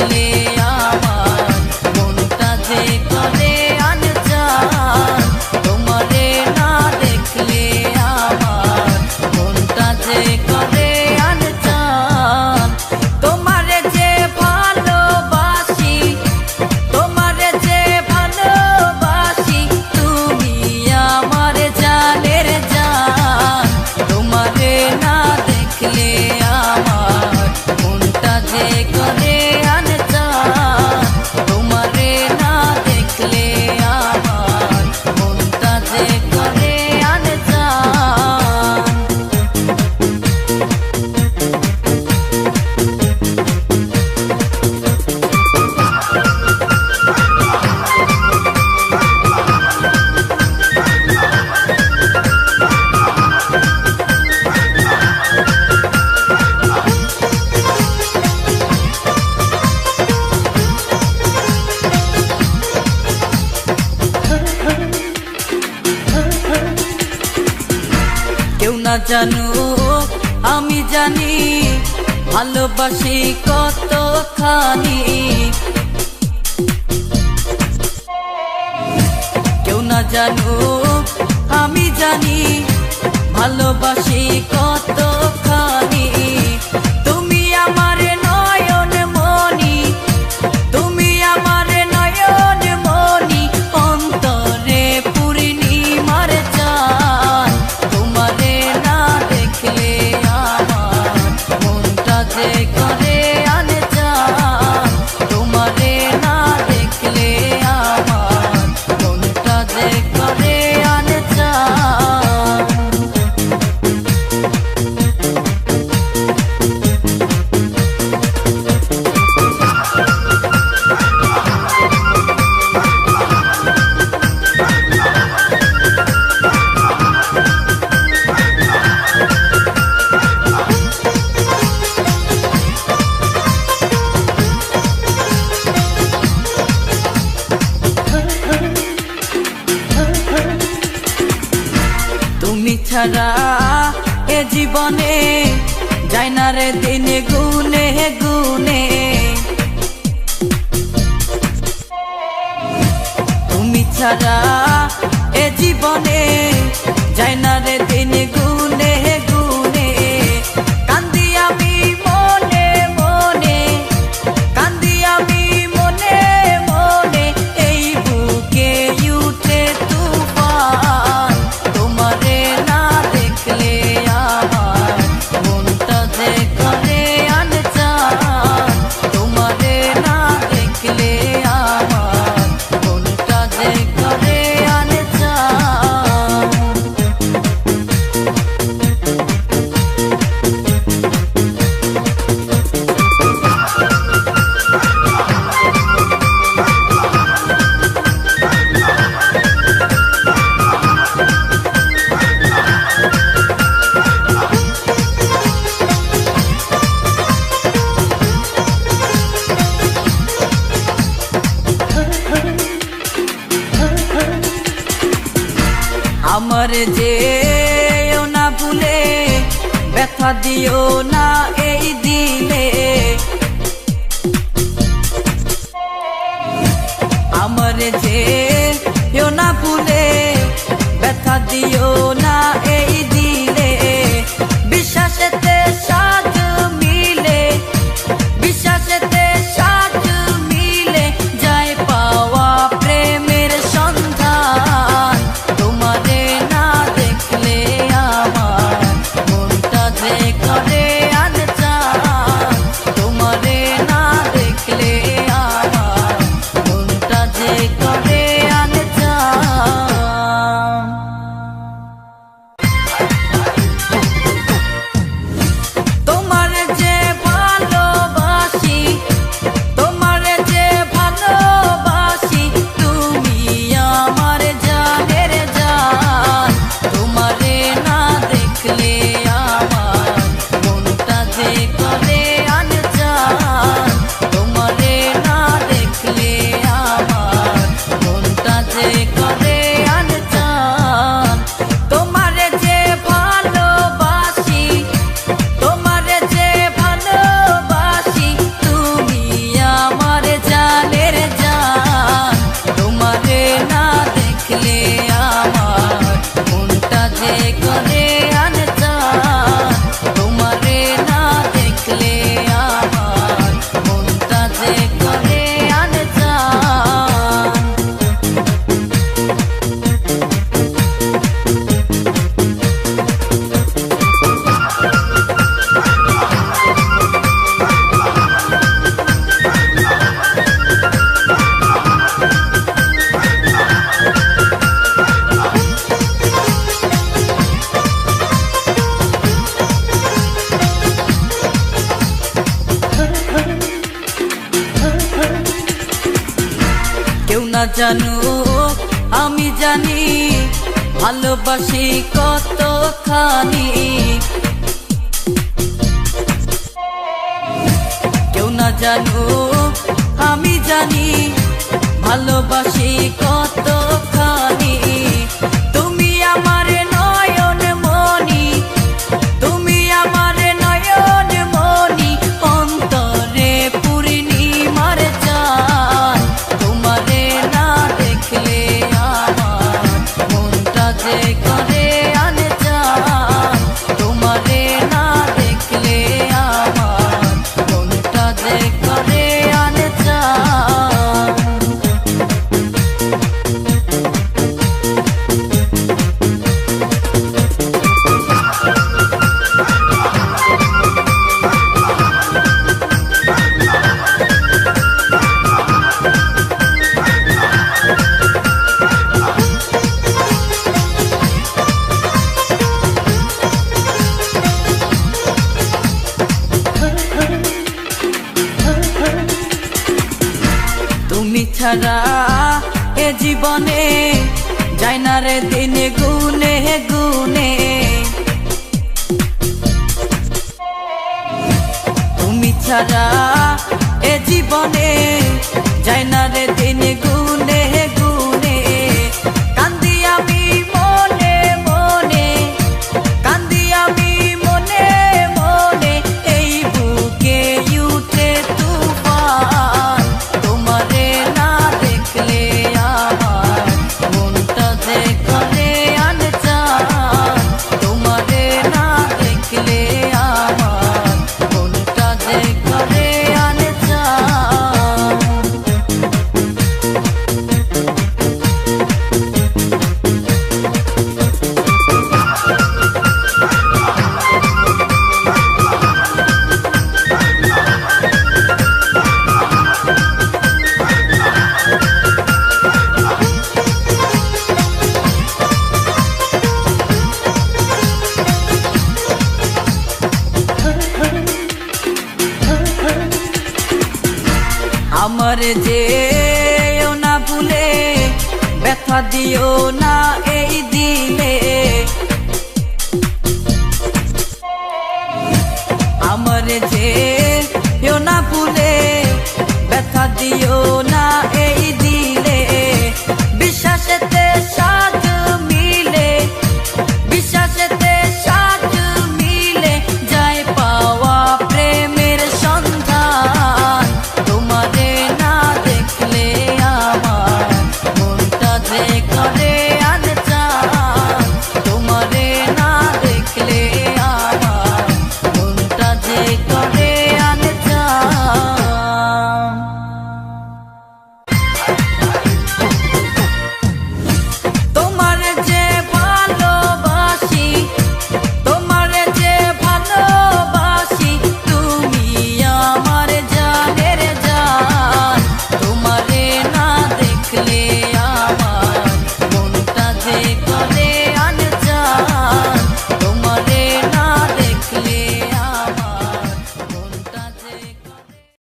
দেখলে আমার মনটা যে করে আনচান, তোমারে না দেখলে আমার মনটা যে করে আনচান। তোমারে যে ভালোবাসি, তোমারে যে ভালোবাসি, তুমি আমার জানের জান, তোমারে না দেখলে আমার মনটা যে করে আনচান, তোমারে না দেখলে আমার মনটা যে করে আনচান। কেউ না জানুক আমি জানি ভালোবাসি কতখানি, কেউ না জানুক আমি জানি ভালোবাসি কতখানি। তুমি আমার নয়ন মনি, তুমি আমার নয়ন মনি, অন্তরে পূর্ণিমার চাঁদ, তোমারে না দেখলে আমার মনটা যে করে আনচান, তোমারে না দেখলে আমার মনটা যে করে আনচান। তুমি ছাড়া এ জীবনে যায় না রে দিনে গুনে গুনে, তুমি ছাড়া এ জীবনে যায় না রে দিনে গুনে গুনে। কান্দি আমি মনে মনে, কান্দি আমি মনে মনে, এই বুকে উঠে তুফান, তোমারে না দেখলে আমার মনটা যে করে আনচান, তোমারে না দেখলে আমার মনটা যে করে আনচান। আমার যে না ভুলে ব্যথা দিও না এই দিলে, আমার যে না ভুলে ব্যথা দিও না এই দিলে। বিশ্বাসেতে সাথ মিলে, বিশ্বাসেতে সাথ মিলে, যায় পাওয়া প্রেমের সন্ধান, তোমারে না দেখলে আমার মনটা যে করে আনচান, তোমারে না দেখলে আমার মনটা যে করে আনচান। না জানুক আমি জানি ভালোবাসি কতখানি। কেউ না জানুক আমি জানি ভালোবাসি কতখানি। তুমি আমার নয়ন মনি, তুমি আমার নয়ন মনি, অন্তরে পূর্ণিমার চাঁদ। তোমারে না দেখলে আমার মনটা যে করে আনজান। তোমারে না দেখলে আমার মনটা যে করে আনজান। তুমি ছাড়া এ জীবনে যায় না রে দিন গুনে গুনে। তুমি ছাড়া এ জীবনে যায় না রে দিন গুনে গুনে। কান্দি আমি মনে মনে, কান্দি আমি মনে মনে, এই বুকে উঠে তুফান। তোমারে না দেখলে আমার মনটা যে করে আনজান। তোমারে না দেখলে আমার মনটা যে করে আনজান। আমার যে না ভুলে ব্যথা দিও না এই দিলে। আমার যে না ভুলে ব্যথা দিও না